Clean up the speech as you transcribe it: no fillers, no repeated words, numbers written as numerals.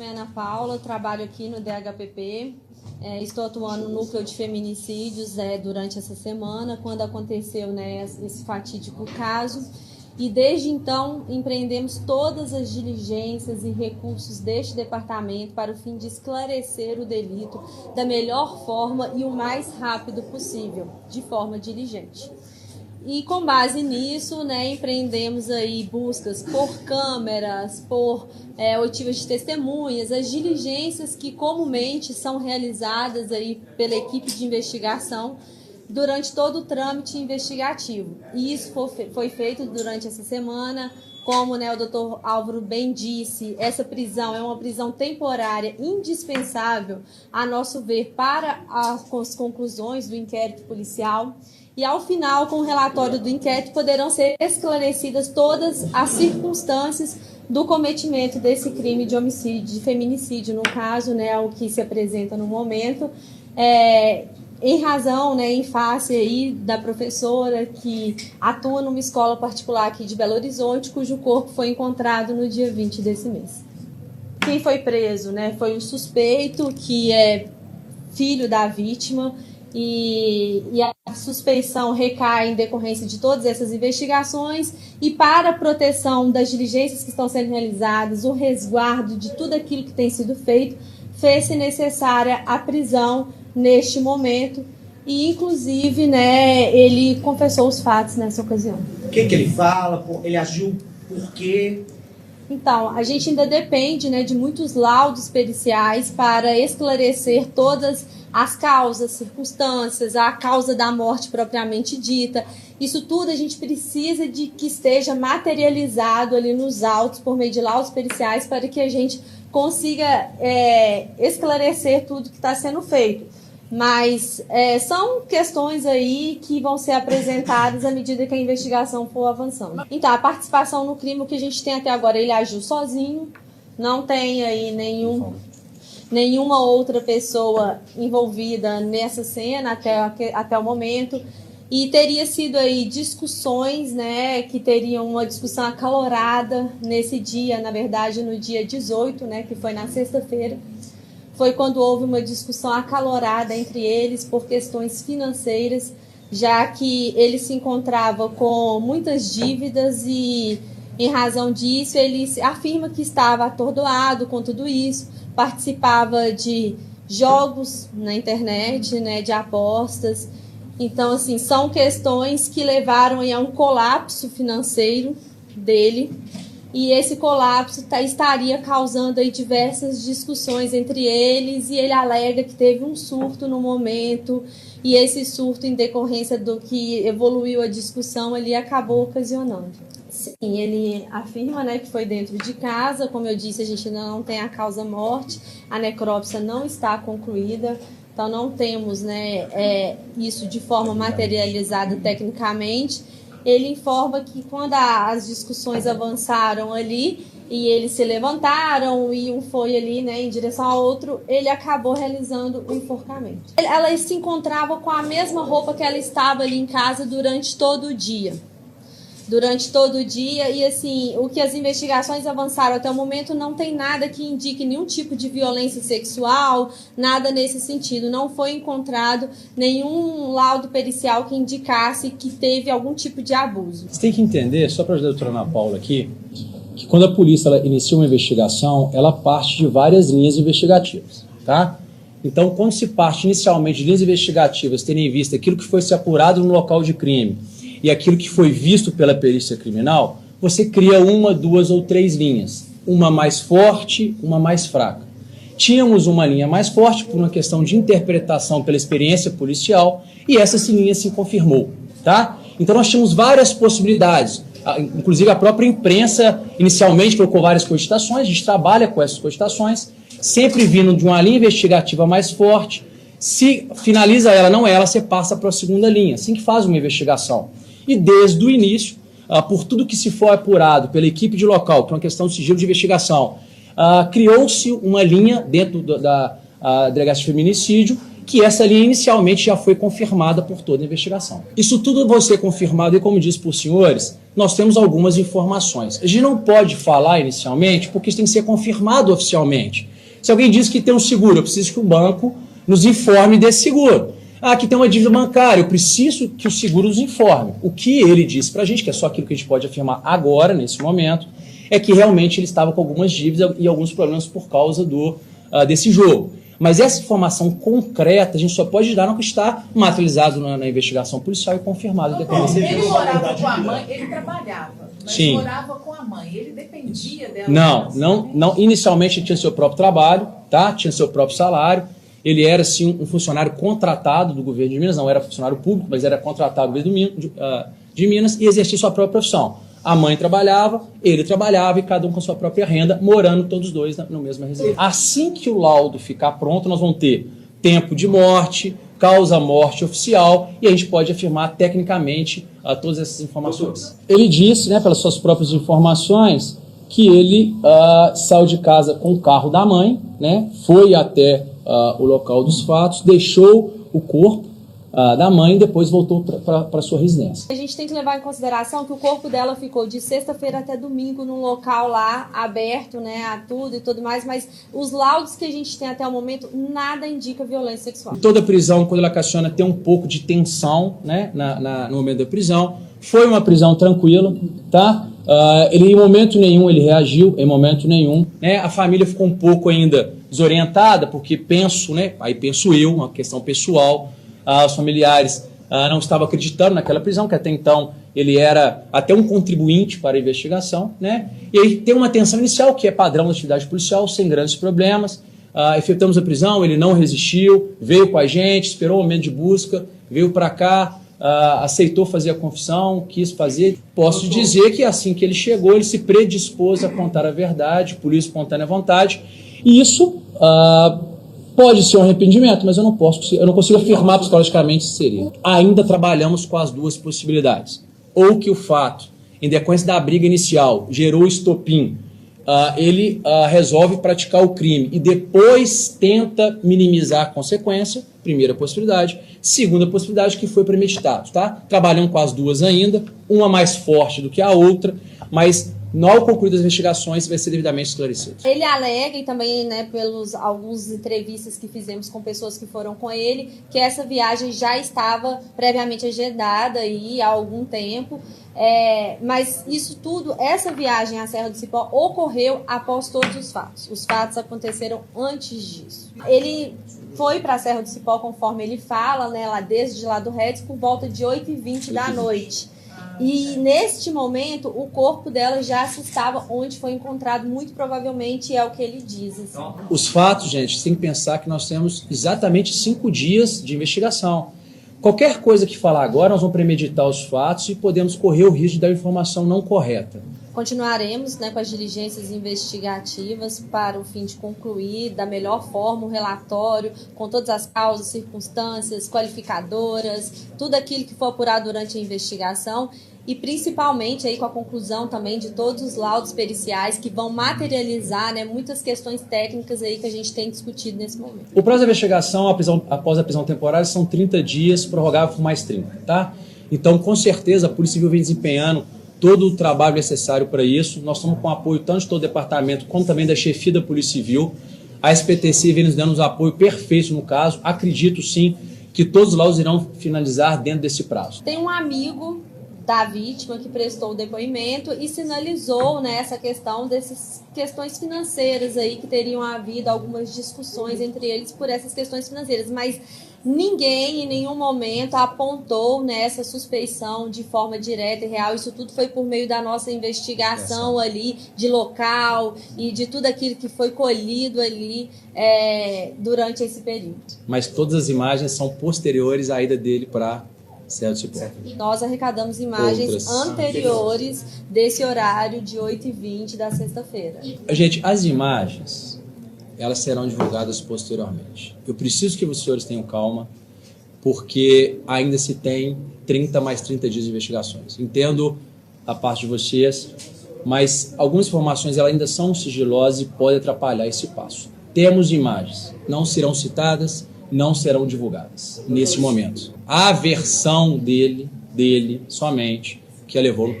nome é Ana Paula, trabalho aqui no DHPP, estou atuando no núcleo de feminicídios durante essa semana, quando aconteceu esse fatídico caso. E desde então empreendemos todas as diligências e recursos deste departamento para o fim de esclarecer o delito da melhor forma e o mais rápido possível, de forma diligente. E com base nisso, empreendemos aí buscas por câmeras, por oitivas de testemunhas, as diligências que comumente são realizadas aí pela equipe de investigação durante todo o trâmite investigativo. E isso foi feito durante essa semana. Como o doutor Álvaro bem disse, essa prisão é uma prisão temporária indispensável, a nosso ver, para as conclusões do inquérito policial. E ao final, com o relatório do inquérito, poderão ser esclarecidas todas as circunstâncias do cometimento desse crime de homicídio, de feminicídio, no caso, o que se apresenta no momento, em razão, em face aí da professora que atua numa escola particular aqui de Belo Horizonte, cujo corpo foi encontrado no dia 20 desse mês. Quem foi preso, foi o suspeito, que é filho da vítima, e a suspeição recai em decorrência de todas essas investigações, e para a proteção das diligências que estão sendo realizadas, o resguardo de tudo aquilo que tem sido feito, fez-se necessária a prisão neste momento, e inclusive ele confessou os fatos nessa ocasião. O que ele fala? Ele agiu por quê? Então, a gente ainda depende de muitos laudos periciais para esclarecer todas as causas, circunstâncias, a causa da morte propriamente dita. Isso tudo a gente precisa de que esteja materializado ali nos autos, por meio de laudos periciais, para que a gente consiga esclarecer tudo que está sendo feito. Mas são questões aí que vão ser apresentadas à medida que a investigação for avançando. Então, a participação no crime, o que a gente tem até agora, ele agiu sozinho, não tem aí nenhuma outra pessoa envolvida nessa cena até o momento. E teria sido aí discussões, que teriam uma discussão acalorada nesse dia, na verdade no dia 18, que foi na sexta-feira. Foi quando houve uma discussão acalorada entre eles por questões financeiras, já que ele se encontrava com muitas dívidas e, em razão disso, ele afirma que estava atordoado com tudo isso, participava de jogos na internet, de apostas. Então, assim, são questões que levaram a um colapso financeiro dele. E esse colapso estaria causando aí diversas discussões entre eles, e ele alega que teve um surto no momento, e esse surto, em decorrência do que evoluiu a discussão, ele acabou ocasionando. Sim, ele afirma que foi dentro de casa. Como eu disse, a gente ainda não tem a causa-morte, a necrópsia não está concluída, então não temos isso de forma materializada tecnicamente. Ele informa que quando as discussões avançaram ali e eles se levantaram e um foi ali em direção ao outro, ele acabou realizando o enforcamento. Ela se encontrava com a mesma roupa que ela estava ali em casa durante todo o dia. E assim, o que as investigações avançaram até o momento não tem nada que indique nenhum tipo de violência sexual, nada nesse sentido. Não foi encontrado nenhum laudo pericial que indicasse que teve algum tipo de abuso. Você tem que entender, só para ajudar a doutora Ana Paula aqui, que quando a polícia inicia uma investigação, ela parte de várias linhas investigativas, tá? Então, quando se parte inicialmente de linhas investigativas, tendo em vista aquilo que foi se apurado no local de crime, e aquilo que foi visto pela perícia criminal, você cria uma, duas ou três linhas. Uma mais forte, uma mais fraca. Tínhamos uma linha mais forte por uma questão de interpretação pela experiência policial, e essa linha se confirmou, tá? Então nós tínhamos várias possibilidades. Inclusive a própria imprensa inicialmente colocou várias cogitações, a gente trabalha com essas cogitações, sempre vindo de uma linha investigativa mais forte. Se finaliza ela, você passa para a segunda linha, assim que faz uma investigação. E desde o início, por tudo que se for apurado pela equipe de local, que é uma questão de sigilo de investigação, criou-se uma linha dentro da delegacia de feminicídio, que essa linha inicialmente já foi confirmada por toda a investigação. Isso tudo vai ser confirmado, e como disse por senhores, nós temos algumas informações. A gente não pode falar inicialmente, porque isso tem que ser confirmado oficialmente. Se alguém diz que tem um seguro, eu preciso que o banco nos informe desse seguro. Ah, aqui tem uma dívida bancária, eu preciso que o seguro nos informe. O que ele disse para a gente, que é só aquilo que a gente pode afirmar agora, nesse momento, é que realmente ele estava com algumas dívidas e alguns problemas por causa desse jogo. Mas essa informação concreta a gente só pode dar no que está materializado na investigação policial e confirmado. Ele morava com a mãe, ele trabalhava, mas Sim. morava com a mãe, ele dependia dela. Não. Inicialmente ele tinha seu próprio trabalho, tá? Tinha seu próprio salário. Ele era, sim, um funcionário contratado do governo de Minas, não era funcionário público, mas era contratado do governo de Minas e exercia sua própria profissão. A mãe trabalhava, ele trabalhava e cada um com a sua própria renda, morando todos os dois no mesmo residência. Assim que o laudo ficar pronto, nós vamos ter tempo de morte, causa-morte oficial e a gente pode afirmar tecnicamente todas essas informações. Ele disse, né, pelas suas próprias informações, que ele saiu de casa com o carro da mãe, né, foi até o local dos fatos, deixou o corpo da mãe e depois voltou para sua residência. A gente tem que levar em consideração que o corpo dela ficou de sexta-feira até domingo num local lá aberto, né, a tudo e tudo mais, mas os laudos que a gente tem até o momento, nada indica violência sexual. Toda prisão, quando ela caciona, tem um pouco de tensão, né, no momento da prisão. Foi uma prisão tranquila, tá? Ele em momento nenhum ele reagiu, em momento nenhum, né? A família ficou um pouco ainda desorientada, porque penso eu, uma questão pessoal, os familiares não estavam acreditando naquela prisão, que até então ele era até um contribuinte para a investigação, né? E aí tem uma tensão inicial, que é padrão da atividade policial, sem grandes problemas. Efetuamos a prisão, ele não resistiu, veio com a gente, esperou o momento de busca, veio para cá, aceitou fazer a confissão, quis fazer. Posso dizer que assim que ele chegou, ele se predispôs a contar a verdade, por isso espontânea vontade, e isso pode ser um arrependimento, mas eu não consigo afirmar psicologicamente se seria. Ainda trabalhamos com as duas possibilidades. Ou que o fato, em decorrência da briga inicial, gerou estopim, ele resolve praticar o crime e depois tenta minimizar a consequência, primeira possibilidade. Segunda possibilidade, que foi premeditado, tá? Trabalhando com as duas ainda, uma mais forte do que a outra, mas ao concluir as investigações vai ser devidamente esclarecido. Ele alega, e também, né, pelos algumas entrevistas que fizemos com pessoas que foram com ele, que essa viagem já estava previamente agendada aí há algum tempo, mas isso tudo, essa viagem à Serra do Cipó ocorreu após todos os fatos. Os fatos aconteceram antes disso. Ele foi para a Serra do Cipó, conforme ele fala, né, desde lá do Redes, por volta de 8h20 da noite. E neste momento o corpo dela já se estava onde foi encontrado, muito provavelmente é o que ele diz. Assim. Os fatos, gente, tem que pensar que nós temos exatamente 5 dias de investigação. Qualquer coisa que falar agora, nós vamos premeditar os fatos e podemos correr o risco de dar informação não correta. Continuaremos, né, com as diligências investigativas para o fim de concluir da melhor forma o relatório, com todas as causas, circunstâncias, qualificadoras, tudo aquilo que for apurado durante a investigação e principalmente aí com a conclusão também de todos os laudos periciais que vão materializar, né, muitas questões técnicas aí que a gente tem discutido nesse momento. O prazo da investigação após a prisão temporária são 30 dias, prorrogável por mais 30, tá? Então, com certeza, a Polícia Civil vem desempenhando todo o trabalho necessário para isso. Nós estamos com apoio tanto de todo o departamento, como também da chefia da Polícia Civil. A SPTC vem nos dando um apoio perfeito no caso. Acredito, sim, que todos os laudos irão finalizar dentro desse prazo. Tem um amigo da vítima que prestou o depoimento e sinalizou, né, essa questão dessas questões financeiras aí, que teriam havido algumas discussões entre eles por essas questões financeiras, mas ninguém em nenhum momento apontou nessa suspeição de forma direta e real. Isso tudo foi por meio da nossa investigação ali, de local e de tudo aquilo que foi colhido ali durante esse período. Mas todas as imagens são posteriores à ida dele para Serra do Cipó. Nós arrecadamos imagens anteriores desse horário de 8h20 da sexta-feira. Gente, as imagens, elas serão divulgadas posteriormente. Eu preciso que os senhores tenham calma, porque ainda se tem 30 mais 30 dias de investigações. Entendo a parte de vocês, mas algumas informações elas ainda são sigilosas e podem atrapalhar esse passo. Temos imagens, não serão citadas, não serão divulgadas nesse momento. A versão dele somente, que a levou no